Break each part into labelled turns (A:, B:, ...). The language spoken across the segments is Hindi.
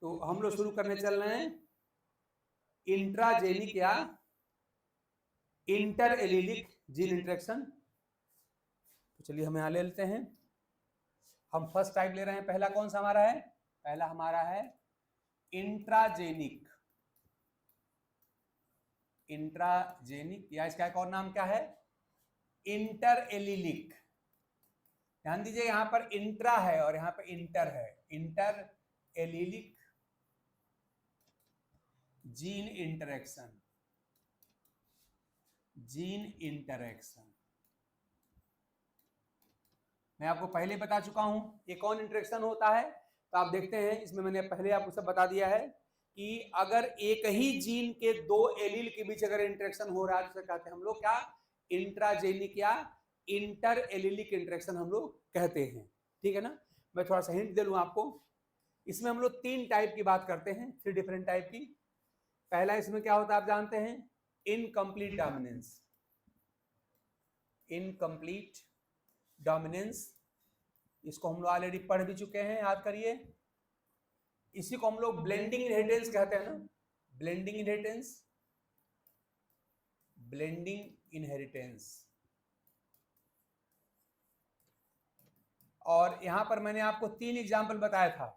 A: तो हम लोग शुरू करने चल रहे हैं इंट्राजेनिक या इंटर एलिलिक जीन इंटरेक्शन। तो चलिए हम यहां ले लेते हैं। हम फर्स्ट टाइप ले रहे हैं। पहला कौन सा हमारा है? पहला हमारा है इंट्राजेनिक। इंट्राजेनिक या इसका एक और नाम क्या है? Inter allylic. ध्यान दीजिए, यहां पर इंट्रा है और यहां पर इंटर है। Inter allylic gene interaction. Gene interaction मैं आपको पहले बता चुका हूं ये कौन इंटरेक्शन होता है। तो आप देखते हैं इसमें मैंने पहले आपको सब बता दिया है कि अगर एक ही जीन के दो एलील के बीच अगर इंटरेक्शन हो रहा है तो कहते हैं हम लोग क्या? इंट्राजेनिक या इंटर एलिलिक इंटरेक्शन हम लोग कहते हैं। ठीक है ना? मैं थोड़ा सा हिंट दे लूं आपको। इसमें हम लोग 3 टाइप की बात करते हैं, 3 डिफरेंट टाइप की। पहला इसमें क्या होता है आप जानते हैं? Incomplete dominance. इनकम्प्लीट डोमिनेंस, इसको हम लोग ऑलरेडी पढ़ भी चुके हैं, याद करिए। इसी को हम लोग ब्लेंडिंग इनहेरिटेंस कहते हैं ना। Blending inheritance. Blending inheritance. और यहां पर मैंने आपको 3 एग्जाम्पल बताया था।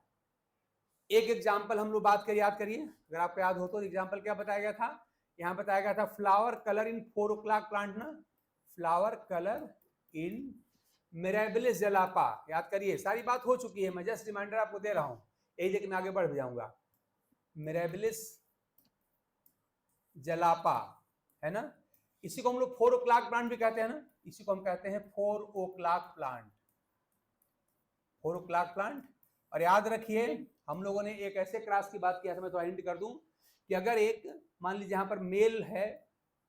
A: एक एग्जाम्पल हम लोग बात करिए, याद करिए, अगर आपको याद हो तो। एग्जाम्पल क्या बताया गया था? यहां बताया गया था flower colour in 4 o'clock plant ना। Flower colour in Mirabilis jalapa. याद करिए, सारी बात हो चुकी है, मैं जस्ट रिमाइंडर आपको दे रहा हूं, यही लेकिन मैं आगे बढ़ जाऊंगा। मिराबिलिस जलापा है ना। इसी को हम लोग 4 o'clock प्लांट भी कहते हैं ना। इसी को हम कहते हैं 4 o'clock प्लांट। 4 o'clock plant. और याद रखिए, हम लोगों ने एक ऐसे क्रॉस की बात किया था, मैं तो हिंट कर दूं कि अगर एक मान लीजिए यहां पर मेल है,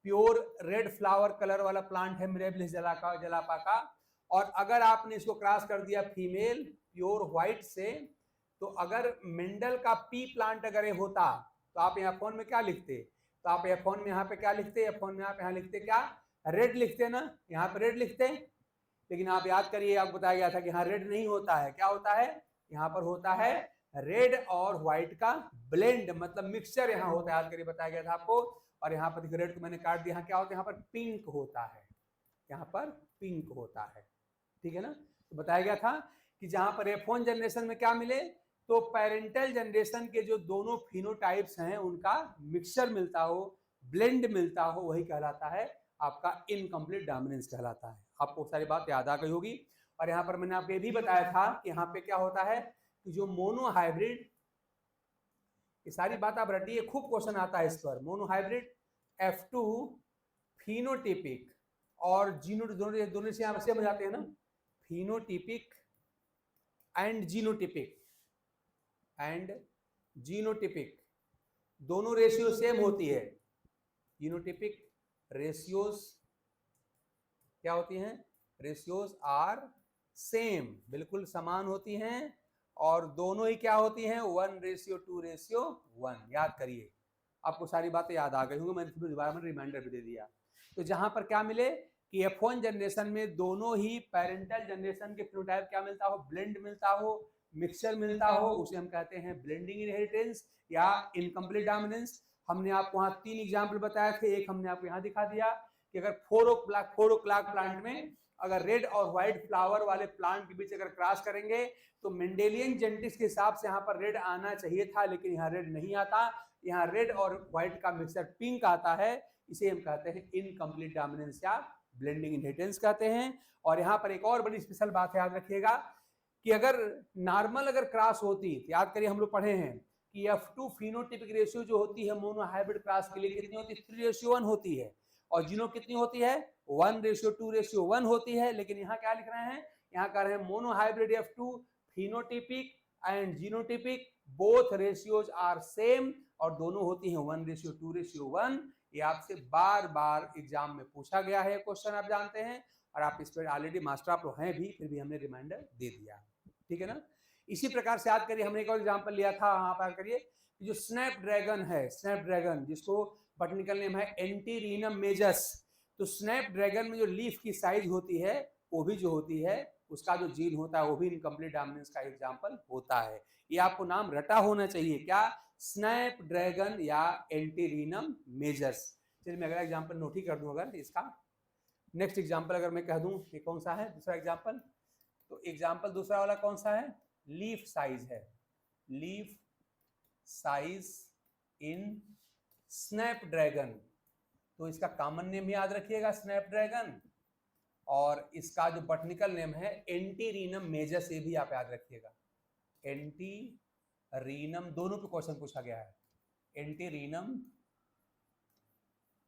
A: प्योर रेड फ्लावर कलर वाला प्लांट है मिराबिलिस जलापा का, और अगर आपने इसको क्रॉस कर दिया फीमेल प्योर व्हाइट से, तो अगर मेंडल का पी प्लांट अगर ये होता तो आप यहाँ फोन में क्या लिखते? तो आप F1 में यहाँ पे क्या लिखते? F1 में आप यहाँ लिखते क्या? रेड लिखते ना। यहाँ पे रेड लिखते। लेकिन आप याद करिए, आपको बताया गया था कि यहाँ रेड नहीं होता है। क्या होता है? यहाँ पर होता है रेड और व्हाइट का ब्लेंड, मतलब मिक्सचर यहाँ होता है। याद करिए, बताया गया था आपको। और यहाँ पर रेड को मैंने काट दिया, यहाँ क्या होता है? यहाँ पर पिंक होता है। यहाँ पर पिंक होता है। ठीक है ना? तो बताया गया था कि जहां पर F1 जनरेशन में क्या मिले, तो पेरेंटल जनरेशन के जो दोनों फिनोटाइप्स हैं उनका मिक्सचर मिलता हो, ब्लेंड मिलता हो, वही कहलाता है आपका इनकम्प्लीट डोमिनेंस कहलाता है। आपको सारी बात याद आ गई होगी। और यहाँ पर मैंने आपको ये भी बताया था कि यहाँ पे क्या होता है कि जो मोनोहाइब्रिड, ये सारी बात आप रटिए, खूब क्वेश्चन आता है इस पर। मोनोहाइब्रिड F2 फिनोटिपिक और जीनो, दोनों से आप सेम जाते हैं ना। Phenotypic and genotypic, and genotypic दोनों रेशियो सेम होती है। जीनोटिपिक रेशियोज क्या होती हैं? रेशियोज आर सेम, बिल्कुल समान होती हैं। और दोनों ही क्या होती हैं? 1:2:1। याद करिए, आपको सारी बातें याद आ गई होंगी, मैंने दोबारा में रिमाइंडर भी दे दिया। तो जहां पर क्या मिले कि F1 जनरेशन में दोनों ही पेरेंटल जनरेशन के फिनोटाइप क्या मिलता हो? ब्लेंड मिलता हो, मिक्सचर मिलता हो, उसे हम कहते हैं ब्लेंडिंग इनहेरिटेंस या इनकम्प्लीट डोमिनेंस। हमने आपको वहां 3 एग्जाम्पल बताए थे। एक हमने आपको यहाँ दिखा दिया कि अगर 4 o'clock प्लांट में अगर रेड और व्हाइट फ्लावर वाले प्लांट के बीच अगर क्रॉस करेंगे तो मेंडेलियन जेनेटिक्स के हिसाब से यहाँ पर रेड आना चाहिए था, लेकिन यहाँ रेड नहीं आता। यहाँ रेड और व्हाइट का मिक्सचर पिंक आता है। इसे हम कहते हैं इनकम्प्लीट डोमिनेंस या ब्लेंडिंग इनहेरिटेंस कहते हैं। और यहाँ पर एक और बड़ी स्पेशल बात है, याद रखिएगा कि अगर नॉर्मल अगर क्रॉस होती, तो याद करिए हम लोग पढ़े हैं कि F2 फिनोटिपिक रेशियो जो होती है मोनोहाइब्रिड क्रॉस के लिए कितनी होती है? 3:1 होती है। और जीनो कितनी होती है? 1:2:1 होती है। लेकिन यहाँ क्या लिख रहे हैं? यहाँ कह रहे हैं monohybrid F2 phenotypic and genotypic both ratios are same, और दोनों होती हैं 1:2:1। ये आपसे बार बार एग्जाम में पूछा गया है क्वेश्चन, आप जानते हैं, और आप इस पर ऑलरेडी मास्टर आप लोग हैं भी, फिर भी हमने रिमाइंडर दे दिया। ठीक है ना? इसी प्रकार से याद करिए, हमने एक और एग्जाम्पल लिया था, वहां पर करिए जो स्नैपड्रैगन है, स्नैपड्रैगन जिसको बॉटनिकल नेम है एंटीरिनम मेजस। तो स्नैपड्रैगन में जो लीफ की साइज होती है वो भी जो होती है उसका जो जीन होता है वो भी इनकम्प्लीट डोमिनेंस का एग्जाम्पल होता है। ये आपको नाम रटा होना चाहिए, क्या? स्नैपड्रैगन या एंटीरिनम मेजर्स। चलिए मैं अगला एग्जांपल नोट ही कर दूं अगर इसका। नेक्स्ट एग्जांपल अगर मैं कह दूं ये कौन सा है दूसरा एग्जांपल, तो एग्जांपल दूसरा वाला कौन सा है? लीफ साइज है, लीफ साइज इन स्नैपड्रैगन। तो इसका कॉमन नेम भी याद रखिएगा स्नैपड्रैगन, और इसका जो बॉटनिकल नेम है एंटीरिनम मेजर्स, ये भी आप याद रखिएगा। एंटीरिनम, दोनों पे क्वेश्चन पूछा गया है, एंटीरिनम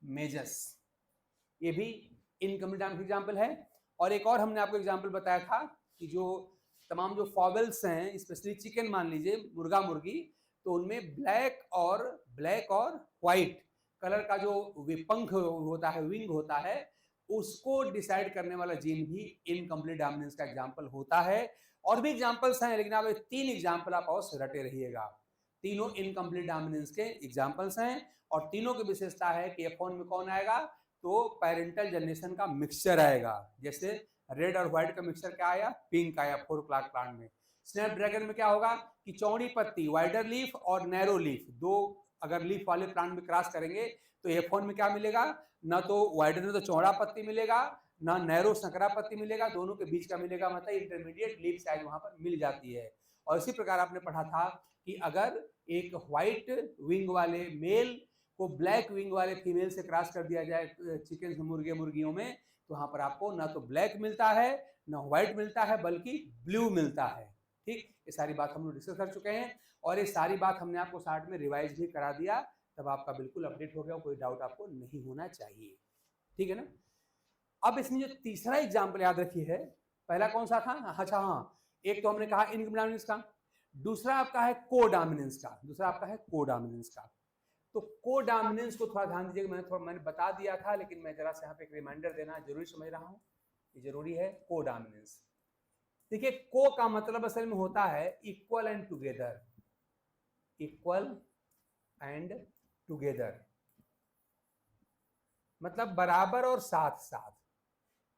A: मेजर्स, ये भी इनकम्प्लीट एग्जाम्पल है। और एक और हमने आपको एग्जाम्पल बताया था कि जो तमाम जो फॉवल्स हैं, स्पेशली चिकन मान लीजिए, मुर्गा मुर्गी, तो उनमें ब्लैक और व्हाइट कलर का जो पंख होता है, विंग होता है, उसको डिसाइड करने वाला जीन भी इनकम्प्लीट डोमिनेंस का एग्जाम्पल होता है। और भी एग्जाम्पल्स हैं, लेकिन आप 3 एग्जाम्पल आप और रटे रहिएगा। तीनों इनकम्प्लीट डोमिनेंस के एग्जाम्पल्स हैं, और तीनों की विशेषता है कि F1 में कौन आएगा? तो पेरेंटल जनरेशन का मिक्सचर आएगा। जैसे रेड और व्हाइट का मिक्सचर क्या आया? पिंक आया 4 o'clock प्लांट में। स्नैपड्रैगन में क्या होगा कि चौड़ी पत्ती, वाइडर लीफ और नैरो लीफ, दो अगर लीफ वाले प्लांट में क्रॉस करेंगे तो F1 में क्या मिलेगा? ना तो वाइडर में तो चौड़ा पत्ती मिलेगा, ना नैरो संकरा पत्ती मिलेगा, दोनों के बीच का मिलेगा, मतलब इंटरमीडिएट लीफ साइज वहां पर मिल जाती है। और इसी प्रकार आपने पढ़ा था कि अगर एक व्हाइट विंग वाले मेल को ब्लैक विंग वाले फीमेल से क्रॉस कर दिया जाए चिकन मुर्गे मुर्गियों में, तो वहां पर आपको ना तो ब्लैक मिलता है ना व्हाइट मिलता है, बल्कि ब्लू मिलता है। ठीक, ये सारी बात हम लोग डिस्कस कर चुके हैं, और ये सारी बात हमने आपको साथ में रिवाइज भी करा दिया, तब आपका बिल्कुल अपडेट हो गया, कोई डाउट आपको नहीं होना चाहिए। ठीक है ना? अब इसमें जो तीसरा एग्जाम्पल याद रखिए है, पहला कौन सा था? अच्छा हाँ, एक तो हमने कहा इनडोमिनेंस का, दूसरा आपका है कोडोमिनेंस का, दूसरा आपका है कोडोमिनेंस का। तो कोडोमिनेंस को थोड़ा ध्यान दीजिएगा, मैंने बता दिया था, लेकिन मैं जरा से यहाँ पे एक रिमाइंडर देना जरूरी समझ रहा हूँ, ये जरूरी है। कोडोमिनेंस, देखिए को का मतलब असल में होता है equal and together, equal and together, मतलब बराबर और साथ साथ।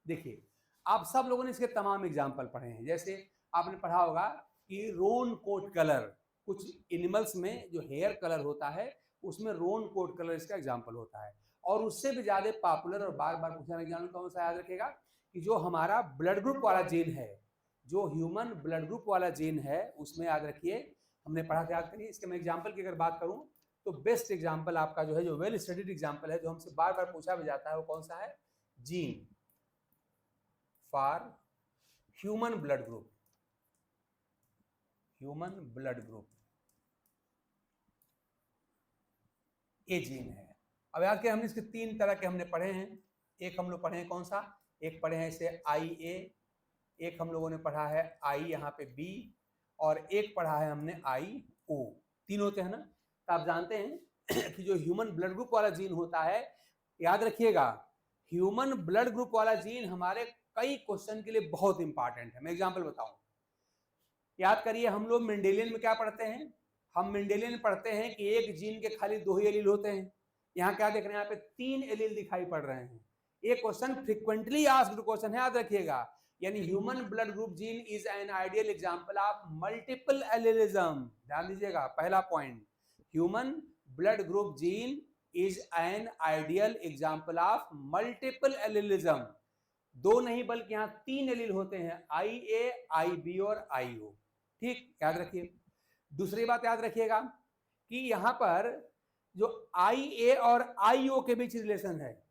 A: देखिए आप सब लोगों ने इसके तमाम एग्जाम्पल पढ़े हैं, जैसे आपने पढ़ा होगा कि रोन कोट कलर, कुछ एनिमल्स में जो हेयर कलर होता है उसमें रोन कोट कलर इसका एग्जाम्पल होता है। और उससे भी ज्यादा पॉपुलर और बार बार पूछा एग्जाम्पल कौन सा याद रखेगा कि जो हमारा ब्लड ग्रुप वाला जीन है, जो ह्यूमन ब्लड ग्रुप वाला जीन है, उसमें याद रखिए हमने पढ़ा था, याद करिए। इसके मैं एग्जाम्पल की अगर बात करूं तो बेस्ट एग्जाम्पल आपका जो है, जो वेल स्टडीड एग्जाम्पल है, जो हमसे बार बार पूछा भी जाता है, वो कौन सा है? Gene for human blood group, human blood group, ये जीन है। अब याद किया हमने इसके 3 तरह के हमने पढ़े हैं। एक हम लोग पढ़े हैं कौन सा? एक पढ़े हैं इसे IA, एक हम लोगों ने पढ़ा है I यहाँ पे B, और एक पढ़ा है हमने IO। 3 होते हैं ना? तो आप जानते हैं कि जो ह्यूमन ब्लड ग्रुप वाला जीन होता है, याद रखिएगा ह्यूमन ब्लड ग्रुप वाला जीन हमारे कई क्वेश्चन के लिए बहुत इंपॉर्टेंट है। मैं एग्जांपल बताऊं, याद करिए हम लोग मेंडेलियन में क्या पढ़ते हैं? हम मेंडेलियन में पढ़ते हैं कि एक जीन के खाली 2 ही एलील होते हैं। यहाँ क्या देख रहे हैं? यहाँ पे 3 एलील दिखाई पड़ रहे हैं। एक क्वेश्चन फ्रीक्वेंटली आस्क्ड क्वेश्चन है, याद रखिएगा। यानी human blood group gene is an ideal example of multiple allelism. ध्यान दीजिएगा, पहला point, human blood group gene is an ideal example of multiple allelism. 2 नहीं बल्कि यहाँ 3 एलील होते हैं, IA, IB और IO। ठीक, याद रखिए। दूसरी बात याद रखिएगा कि यहां पर जो IA और IO के बीच रिलेशन है,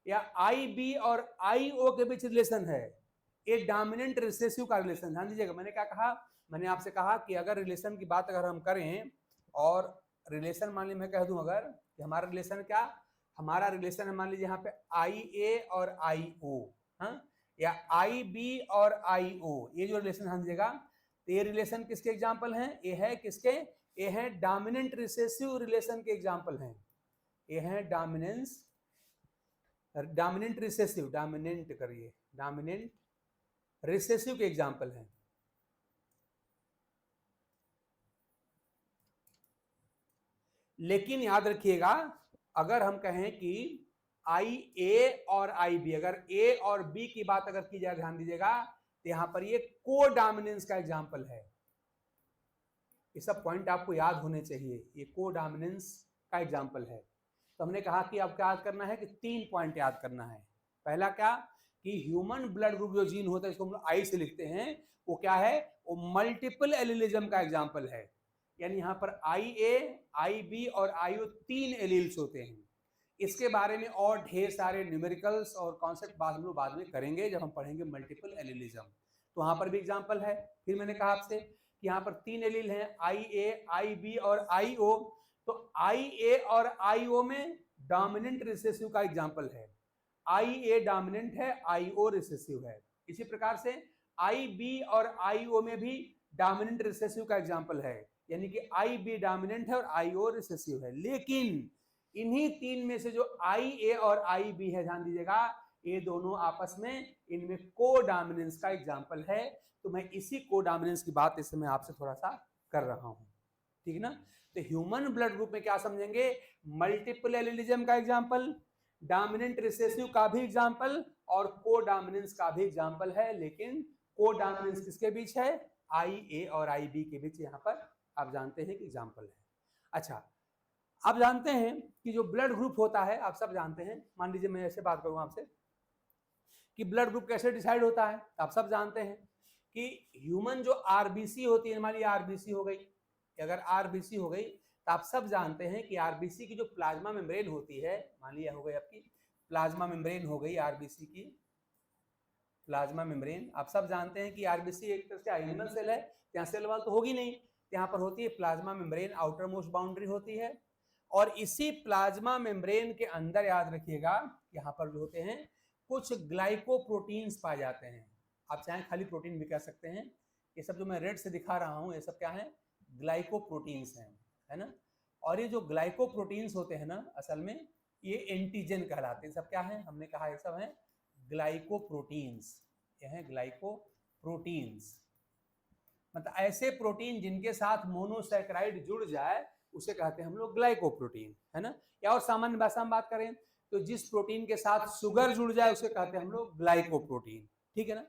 A: या IB और IO के बीच रिलेशन है, एक डोमिनेंट रिसेसिव का रिलेशन। ध्यान दीजिएगा, मैंने क्या कहा? मैंने आपसे कहा कि अगर रिलेशन की बात अगर हम करें, और रिलेशन मान लीजिए मैं कह दूं अगर कि हमारा रिलेशन क्या, हमारा रिलेशन है मान लीजिए यहाँ पे IA और IO, हाँ, या IB और IO, ये जो रिलेशन ध्यान दीजिएगा, तो ये रिलेशन किसके एग्जाम्पल हैं? ये है किसके? ये है डोमिनेंट रिसेसिव रिलेशन के एग्जाम्पल हैं। ये है डोमिनेंट रिसेसिव, डोमिनेंट करिए, डोमिनेंट रिसेसिव के एग्जाम्पल हैं। लेकिन याद रखिएगा अगर हम कहें कि IA और IB, अगर A और B की बात अगर की जाए, ध्यान दीजिएगा, तो यहां पर ये कोडोमिनेंस का एग्जाम्पल है। ये सब पॉइंट आपको याद होने चाहिए, ये कोडोमिनेंस का एग्जाम्पल है। तो हमने कहा कि आपको याद करना है कि 3 पॉइंट याद करना है। पहला क्या कि ह्यूमन ब्लड ग्रुप जो जीन होता है इसको हम लोग आई से लिखते हैं, वो क्या है, वो मल्टीपल एलिलिज्म का एग्जाम्पल है। यानी यहाँ पर IA, IB और IO 3 एलील्स होते हैं। इसके बारे में और ढेर सारे न्यूमेरिकल्स और कॉन्सेप्ट हम लोग बाद में करेंगे जब हम पढ़ेंगे मल्टीपल एलिलिज्म। तो वहां पर भी एग्जाम्पल है। फिर मैंने कहा आपसे कि यहाँ पर 3 एलील हैं, IA, IB और IO। तो IA और IO में डोमिनेंट रिसेसिव का एग्जाम्पल है, IA डोमिनेंट है, IO रिसेसिव है। इसी प्रकार से IB और IO में भी डोमिनेंट रिसेसिव का एग्जाम्पल है, यानी कि IB डोमिनेंट है और IO रिसेसिव है। लेकिन इन्हीं 3 में से जो IA और IB है, ध्यान दीजिएगा, ये दोनों आपस में इनमें कोडोमिनेंस का एग्जाम्पल है। तो मैं इसी कोडोमिनेंस की बात इस समय आपसे थोड़ा सा कर रहा हूं, ठीक ना। तो ह्यूमन ब्लड ग्रुप में क्या समझेंगे, मल्टीपल एलिलिज्म का एग्जाम्पल, डोमिनेंट रिसेसिव का भी एग्जाम्पल और कोडोमिनेंस का भी एग्जाम्पल है। लेकिन कोडोमिनेंस किसके बीच है, IA और IB के बीच यहाँ पर आप जानते हैं कि एग्जाम्पल है। अच्छा, आप जानते हैं कि जो ब्लड ग्रुप होता है, आप सब जानते हैं, मान लीजिए मैं ऐसे बात करूं आपसे कि ब्लड ग्रुप कैसे डिसाइड होता है। आप सब जानते हैं कि ह्यूमन जो RBC होती है, हमारी RBC हो गई, अगर RBC हो गई तो आप सब जानते हैं कि RBC की जो प्लाज्मा मेम्ब्रेन होती है, मान लिया हो गई आपकी प्लाज्मा मेम्ब्रेन हो गई RBC की प्लाज्मा मेम्ब्रेन। आप सब जानते हैं कि RBC एक तरह से एनिमल सेल है, यहाँ सेल वाल तो होगी नहीं, यहाँ पर होती है plasma membrane, outer most boundary होती है। और इसी प्लाज्मा मेम्ब्रेन के अंदर याद रखिएगा यहाँ पर जो होते हैं कुछ ग्लाइकोप्रोटीन्स पाए जाते हैं। आप चाहे खाली प्रोटीन भी कह सकते हैं। ये सब जो मैं रेड से दिखा रहा हूँ ये सब क्या है, ग्लाइकोप्रोटीन्स हैं, है ना। और ये जो ग्लाइकोप्रोटीन्स होते हैं ना, असल में ये एंटीजन कहलाते हैं। सब क्या है, हमने कहा ये सब है ग्लाइकोप्रोटीन्स। ये हैं ग्लाइकोप्रोटीन्स, मतलब ऐसे प्रोटीन जिनके साथ मोनोसैकेराइड जुड़ जाए उसे कहते हैं हम लोग ग्लाइकोप्रोटीन, है ना। या और सामान्य भाषा में बात करें तो जिस प्रोटीन के साथ शुगर जुड़ जाए उसे कहते हैं हम लोग ग्लाइकोप्रोटीन, ठीक है ना।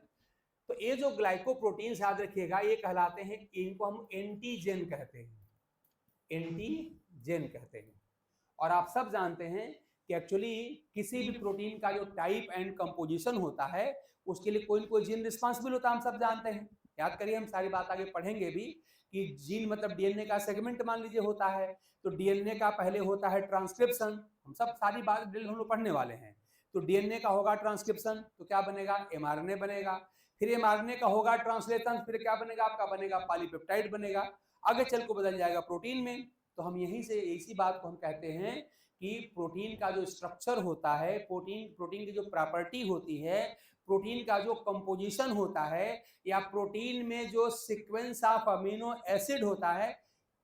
A: तो ये जो ग्लाइकोप्रोटीन याद रखिएगा ये कहलाते हैं, इनको हम एंटीजन कहते हैं, एंटीजन कहते हैं। और आप सब जानते हैं कि एक्चुअली किसी भी प्रोटीन का जो टाइप एंड कंपोजिशन होता है उसके लिए कोई ना कोई जीन रिस्पॉन्सिबल होता है, हम सब जानते हैं। याद करिए, हम सारी बात आगे पढ़ेंगे भी कि जीन मतलब डीएनए का सेगमेंट मान लीजिए होता है, तो डीएनए का पहले होता है ट्रांसक्रिप्शन, हम सब सारी बात डिटेल हम लोग पढ़ने वाले हैं। तो डीएनए का होगा ट्रांसक्रिप्शन, तो क्या बनेगा, एमआरएनए बनेगा। फिर एमआरएनए का होगा ट्रांसलेशन, फिर क्या बनेगा आपका, बनेगा पॉलीपेप्टाइड बनेगा, आगे चल को बदल जाएगा प्रोटीन में। तो हम यहीं से इसी बात को हम कहते हैं कि प्रोटीन का जो स्ट्रक्चर होता है, प्रोटीन की जो प्रॉपर्टी होती है, प्रोटीन का जो कंपोजिशन होता है, या प्रोटीन में जो सीक्वेंस ऑफ अमीनो एसिड होता है,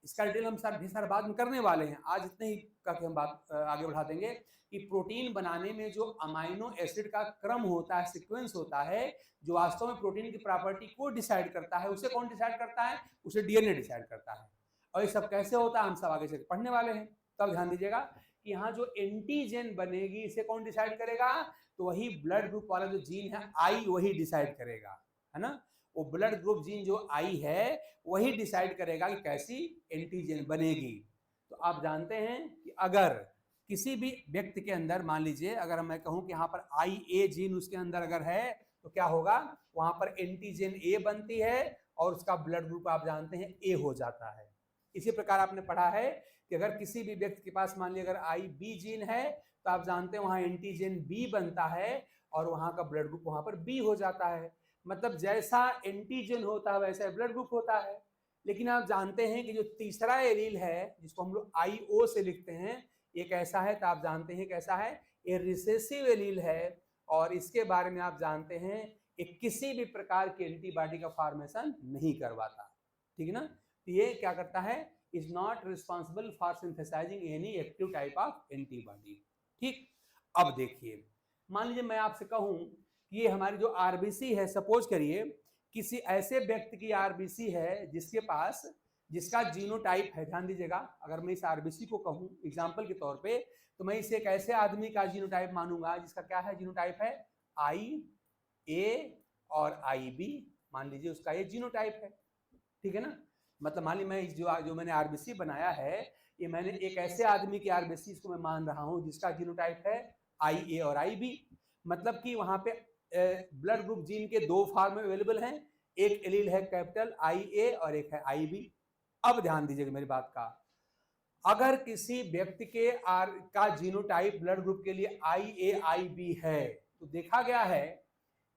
A: इसका डिटेल हम सारा बाद में करने वाले हैं। आज इतने ही करके हम बात आगे बढ़ा देंगे कि प्रोटीन बनाने में जो अमाइनो एसिड का क्रम होता है, सीक्वेंस होता है, जो वास्तव में प्रोटीन की प्रॉपर्टी को डिसाइड करता है, उसे कौन डिसाइड करता है, उसे डीएनए डिसाइड करता है। और ये सब कैसे होता है हम सब आगे से पढ़ने वाले हैं। तब ध्यान दीजिएगा कि यहाँ जो एंटीजन बनेगी इसे कौन डिसाइड करेगा, तो वही ब्लड ग्रुप वाला जो जीन है आई वही डिसाइड करेगा, है ना। वो ब्लड ग्रुप जीन जो आई है वही डिसाइड करेगा कि कैसी एंटीजन बनेगी। तो आप जानते हैं कि अगर किसी भी व्यक्ति के अंदर, मान लीजिए अगर मैं कहूं कि यहाँ पर IA जीन उसके अंदर अगर है तो क्या होगा, वहां पर एंटीजन A बनती है और उसका ब्लड ग्रुप आप जानते हैं A हो जाता है। इसी प्रकार आपने पढ़ा है कि अगर किसी भी व्यक्ति के पास मान लीजिए अगर IB जीन है तो आप जानते हैं वहां एंटीजन B बनता है और वहां का ब्लड ग्रुप वहां पर B हो जाता है। मतलब जैसा एंटीजन होता है वैसा ब्लड ग्रुप होता है। लेकिन आप जानते हैं कि जो तीसरा एलील है जिसको हम लोग IO से लिखते हैं, ये कैसा है, तो आप जानते हैं कैसा है, ये रिसेसिव एलील है। और इसके बारे में आप जानते हैं ये किसी भी प्रकार की एंटीबॉडी का फॉर्मेशन नहीं करवाता, ठीक है ना। तो ये क्या करता है, is not responsible for synthesising any active type of antibody, ठीक। अब देखिए, मान लीजिए मैं आपसे कहूं कि ये हमारी जो RBC है, सपोज करिए किसी ऐसे व्यक्ति की RBC है जिसके पास, जिसका जीनोटाइप है, ध्यान दीजिएगा, अगर मैं इस RBC को कहूं एग्जाम्पल के तौर पे, तो मैं इसे एक ऐसे आदमी का जीनोटाइप मानूंगा जिसका क्या है, जीनोटाइप है IA और IB, मान लीजिए उसका ये जीनोटाइप है, ठीक है ना। मतलब मान ली मैं जो मैंने आरबीसी बनाया है, ये मैंने एक ऐसे आदमी की आरबीसी को मैं मान रहा हूं जिसका जीनोटाइप है आई ए और आई बी। मतलब कि वहां पे ब्लड ग्रुप जीन के दो फॉर्म अवेलेबल हैं, एक एलील है कैपिटल आई ए और एक है आई बी। अब ध्यान दीजिएगा मेरी बात का, अगर किसी व्यक्ति के का जीनोटाइप ब्लड ग्रुप के लिए आई ए आई बी है, तो देखा गया है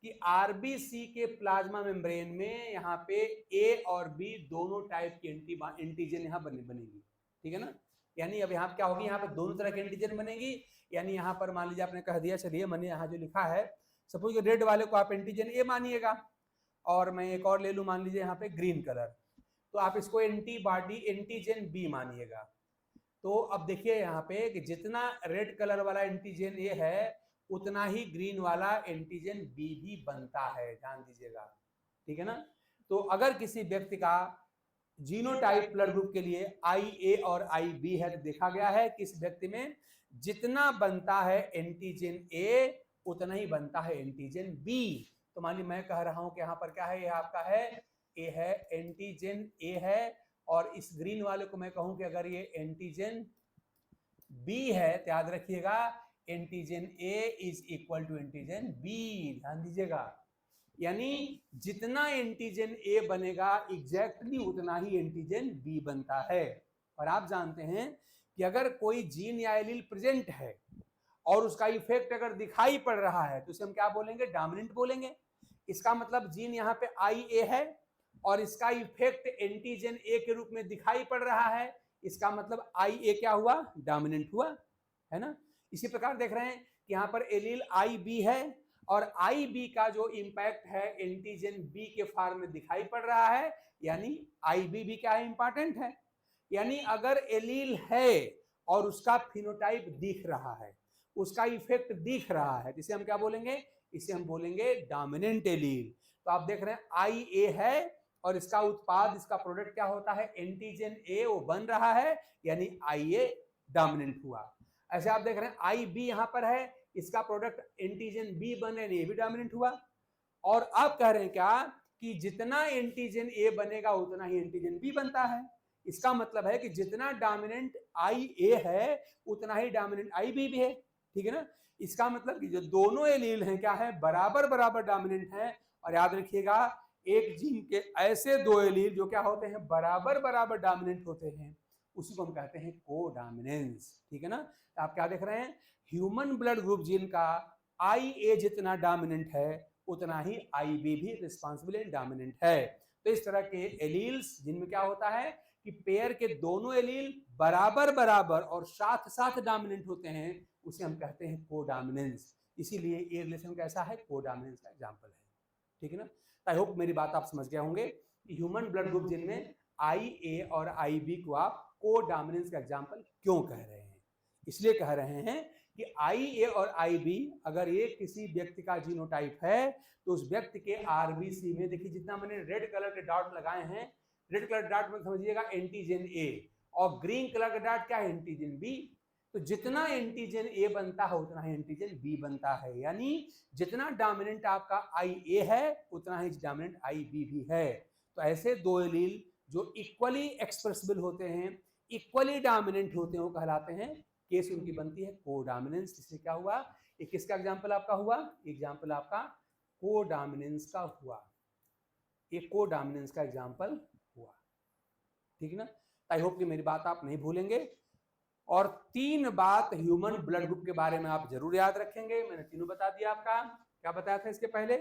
A: कि आरबीसी के प्लाज्मा मेम्ब्रेन में यहाँ पे ए और बी दोनों टाइप की एंटीजन यहाँ बनेगी, ठीक है ना। यानी अब यहाँ क्या होगी, यहाँ पे दोनों तरह की एंटीजन बनेगी। यानी यहाँ पर मान लीजिए आपने कह दिया, चलिए मैंने यहाँ जो लिखा है, सपोज रेड वाले को आप एंटीजन ए मानिएगा, और मैं एक और ले लूँ, मान लीजिए यहाँ पे ग्रीन कलर, तो आप इसको एंटीबॉडी एंटीजन बी मानिएगा। तो अब देखिए यहाँ पे कि जितना रेड कलर वाला एंटीजन ए है, उतना ही ग्रीन वाला एंटीजन बी भी बनता है, ध्यान दीजिएगा, ठीक है ना। तो अगर किसी व्यक्ति का जीनोटाइप ब्लड ग्रुप के लिए आई ए और आई बी है, तो देखा गया है कि इस व्यक्ति में जितना बनता है एंटीजन ए, उतना ही बनता है एंटीजन बी। तो मान लीजिए मैं कह रहा हूं कि यहाँ पर क्या है, ये आपका है ए है, एंटीजन ए है, और इस ग्रीन वाले को मैं कहूं कि अगर ये एंटीजन बी है, तो याद रखिएगा antigen A is equal to antigen B, ध्यान दीजिएगा। यानी जितना एंटीजन ए बनेगा एग्जैक्टली उतना ही एंटीजन बी बनता है। और आप जानते हैं कि अगर कोई जीन या एलील प्रेजेंट है और उसका इफेक्ट अगर दिखाई पड़ रहा है, तो उसे हम क्या बोलेंगे, डोमिनेंट बोलेंगे। इसका मतलब जीन यहाँ पे आई ए है और इसका इफेक्ट एंटीजन ए के रूप में दिखाई पड़ रहा है, इसका मतलब आई ए क्या हुआ, डोमिनेंट हुआ, है ना। इसी प्रकार देख रहे हैं कि यहाँ पर एलील आई बी है और आई बी का जो इंपैक्ट है एंटीजन बी के फॉर्म में दिखाई पड़ रहा है, यानी आई बी भी क्या है, इंपॉर्टेंट है। यानी अगर एलील है और उसका फिनोटाइप दिख रहा है, उसका इफेक्ट दिख रहा है, जिसे हम क्या बोलेंगे, इसे हम बोलेंगे डोमिनेंट एलील। तो आप देख रहे हैं आई ए है और इसका उत्पाद, इसका प्रोडक्ट क्या होता है, एंटीजन ए वो बन रहा है, यानी आई ए डोमिनेंट हुआ। ऐसे आप देख रहे हैं आई बी यहाँ पर है, इसका प्रोडक्ट एंटीजन बी बन रहे हैं, ये भी डोमिनेंट हुआ। और आप कह रहे हैं क्या कि जितना एंटीजन ए बनेगा उतना ही एंटीजन बी बनता है। इसका मतलब है कि जितना डोमिनेंट आई ए है उतना ही डोमिनेंट आई बी भी है, ठीक है ना। इसका मतलब कि जो दोनों एलील हैं क्या है, बराबर बराबर डोमिनेंट हैं। और याद रखिएगा एक जीन के ऐसे दो एलील जो क्या होते हैं, बराबर बराबर डोमिनेंट होते हैं, उसी को हम कहते हैं कोडोमिनेंस, ठीक है ना। आप क्या देख रहे हैं, ह्यूमन ब्लड ग्रुप जीन का आई ए जितना डोमिनेंट है उतना ही आई बी भी रिस्पॉन्सिबल एंड डोमिनेंट है। तो इस तरह के एलील्स जिनमें क्या होता है कि पेयर के दोनों एलील बराबर बराबर और साथ साथ डोमिनेंट होते हैं, उसे हम कहते हैं कोडोमिनेंस। इसीलिए ये रिलेशन कैसा है, कोडोमिनेंस का एग्जांपल है, ठीक है ना। आई होप मेरी बात आप समझ गए होंगे कि ह्यूमन ब्लड ग्रुप जिनमें आई ए और आई बी को आप कोडोमिनेंस का एग्जांपल क्यों कह रहे हैं। इसलिए कह रहे हैं कि आई ए और आई बी अगर ये किसी व्यक्ति का जीनोटाइप है, तो उस व्यक्ति के आरबीसी में देखिए जितना मैंने रेड कलर के डॉट लगाए हैं, रेड कलर डॉट में समझिएगा एंटीजन ए, और ग्रीन कलर का डॉट क्या है, एंटीजन बी। तो जितना एंटीजन ए बनता है उतना ही एंटीजन बी बनता है। यानी जितना डोमिनेंट आपका आई ए है उतना ही डोमिनेंट आई बी भी है। तो ऐसे दो एलील जो इक्वली एक्सप्रेसिबल होते हैं, इक्वली डोमिनेंट होते हैं, वो कहलाते हैं, केस उनकी बनती है कोडोमिनेंस। इससे क्या हुआ, ये किसका एग्जांपल आपका हुआ, एग्जांपल आपका कोडोमिनेंस का हुआ, ये कोडोमिनेंस का एग्जांपल हुआ, ठीक है ना। आई होप कि मेरी बात आप नहीं भूलेंगे। और तीन बात ह्यूमन ब्लड ग्रुप के बारे में आप जरूर याद रखेंगे। मैंने तीनों बता दिया। आपका क्या बताया था इसके पहले,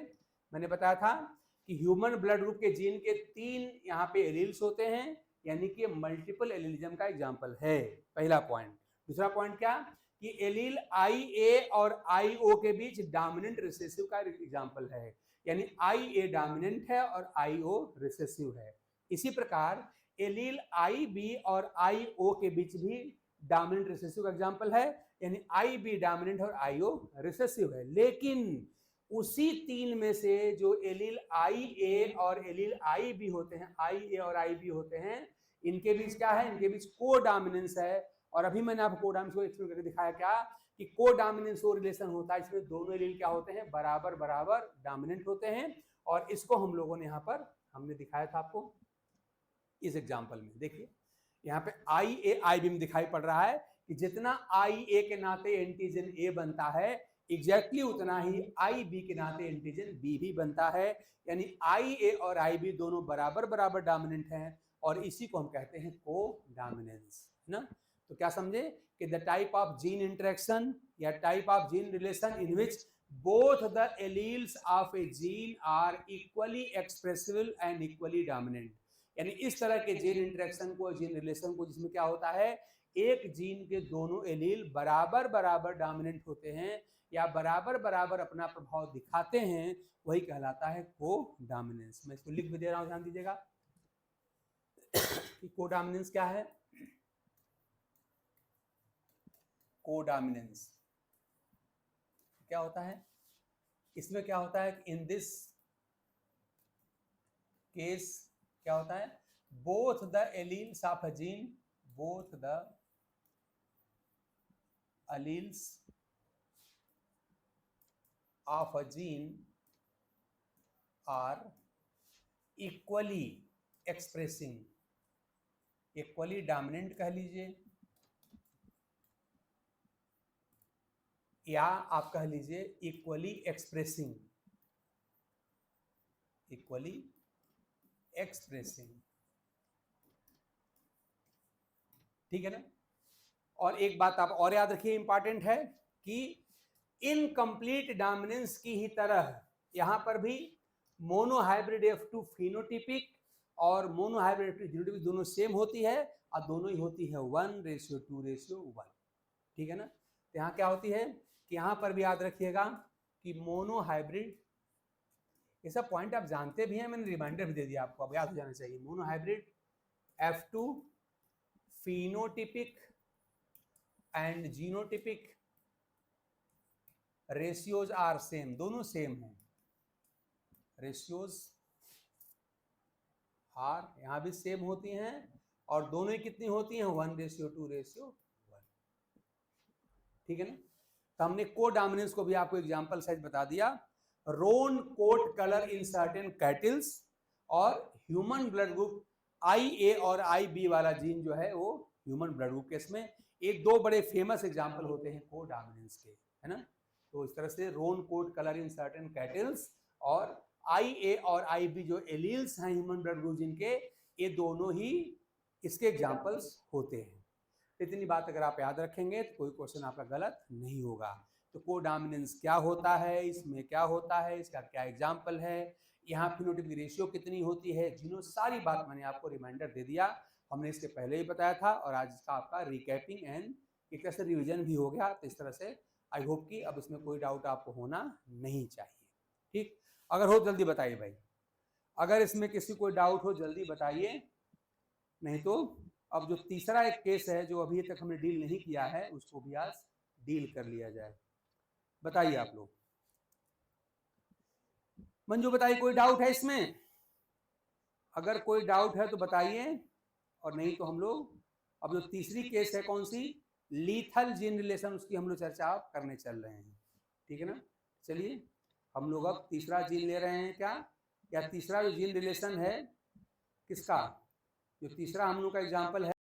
A: मैंने बताया था कि ह्यूमन ब्लड ग्रुप के जीन के तीन यहाँ पे एलील्स होते हैं, यानी कि मल्टीपल एलीलिज्म का एग्जांपल है, पहला पॉइंट। दूसरा पॉइंट क्या, कि एलील आई ए और आई ओ के बीच डोमिनेंट रिसेसिव का एग्जांपल है, यानी आई ए डोमिनेंट है और आई ओ रिसेसिव है। इसी प्रकार एलील आई बी और आई ओ के बीच भी डोमिनेंट रिसेसिव का एग्जांपल है, यानी आई बी डोमिनेंट और आई ओ रिसेसिव है। लेकिन उसी तीन में से जो एलील आई ए और एलील आई बी होते हैं, आई ए और आई बी होते हैं, इनके बीच क्या है, इनके बीच कोडोमिनेंस है। और अभी मैंने आपको कोडोमिनेंस को एक्सप्लेन करके दिखाया क्या, कि कोडोमिनेंस वो रिलेशन होता है इसमें दोनों एलील क्या होते हैं, बराबर बराबर डोमिनेंट होते हैं। और इसको हम लोगों ने यहाँ पर हमने दिखाया था आपको, इस एग्जाम्पल में देखिए यहाँ पे आई ए आई बी में दिखाई पड़ रहा है कि जितना आई ए के नाते एंटीजन ए बनता है एग्जैक्टली उतना ही आई बी के नाते एंटीजन बी भी बनता है, यानी आई ए और आई बी दोनों बराबर बराबर डोमिनेंट हैं और इसी को हम कहते हैं को डोमिनेंस, है ना। तो क्या समझे कि the type of gene interaction या type of gene relation in which both the alleles of a gene are equally expressible and equally dominant, यानी इस तरह के जीन इंटरेक्शन को, जीन रिलेशन को, जिसमें क्या होता है एक जीन के दोनों एलील बराबर बराबर डोमिनेंट होते हैं या बराबर बराबर अपना प्रभाव दिखाते हैं, वही कहलाता है को डोमिनेंस। मैं इसको लिख भी दे रहा हूं, ध्यान दीजिएगा कि को डोमिनेंस क्या है। को डोमिनेंस क्या होता है, इसमें क्या होता है, इन दिस केस क्या होता है, both the alleles of a gene, both the alleles of a gene are equally expressing, equally dominant कह लीजिए या आप कह लीजिए इक्वली एक्सप्रेसिंग, इक्वली एक्सप्रेसिंग, ठीक है ना। और एक बात आप और याद रखिए, इंपॉर्टेंट है कि इनकम्प्लीट डोमिनेंस की ही तरह यहां पर भी मोनोहाइब्रिड F2 फिनोटिपिक और मोनोहाइब्रिड F2 जीनोटिपिक दोनों सेम होती है और दोनों ही होती है 1:2:1, ठीक है ना। तो यहाँ क्या होती है कि यहाँ पर भी याद रखिएगा कि मोनोहाइब्रिड, ये सब पॉइंट आप जानते भी हैं, मैंने रिमाइंडर भी दे दिया आपको, अब याद हो जाना चाहिए। Monohybrid F2 phenotypic and genotypic ratios are same, दोनों सेम हैं, रेशियोज आर यहाँ भी सेम होती हैं और दोनों ही कितनी होती हैं 1:2:1, ठीक है ना। तो हमने को डोमिनेंस को भी आपको एग्जांपल साइज बता दिया। Roan coat colour in certain cattles और human blood group I A और आई बी वाला जीन जो है वो ह्यूमन ब्लड ग्रुप केस में एक दो बड़े फेमस एग्जांपल होते हैं को डोमिनेंस के, है ना। तो इस तरह से roan coat colour in certain cattles और आई ए और आई बी जो एलील्स हैं ह्यूमन ब्लड ग्रुप जीन के, ये दोनों ही इसके एग्जांपल्स होते हैं। इतनी बात अगर आप याद रखेंगे तो कोई क्वेश्चन आपका गलत नहीं होगा। तो को डोमिनेंस क्या होता है, इसमें क्या होता है, इसका क्या एग्जांपल है, यहाँ फिनोटाइपिक रेशियो कितनी होती है, जिन्हों सारी बात मैंने आपको रिमाइंडर दे दिया, हमने इसके पहले ही बताया था और आज इसका आपका रिकैपिंग एंड एक तरह से रिविजन भी हो गया। तो इस तरह से आई होप कि अब इसमें कोई डाउट आपको होना नहीं चाहिए, ठीक। अगर हो जल्दी बताइए भाई, अगर इसमें किसी को डाउट हो जल्दी बताइए, नहीं तो अब जो तीसरा एक केस है जो अभी तक हमने डील नहीं किया है उसको भी आज डील कर लिया जाए। बताइए आप लोग, मंजू बताइए कोई डाउट है इसमें, अगर कोई डाउट है तो बताइए, और नहीं तो हम लोग अब जो तीसरी केस है कौन सी, लीथल जीन रिलेशन, उसकी हम लोग चर्चा करने चल रहे हैं, ठीक है ना। चलिए हम लोग अब तीसरा जीन ले रहे हैं, क्या या तीसरा जो जीन रिलेशन है किसका, जो तीसरा हम लोग का एग्जाम्पल है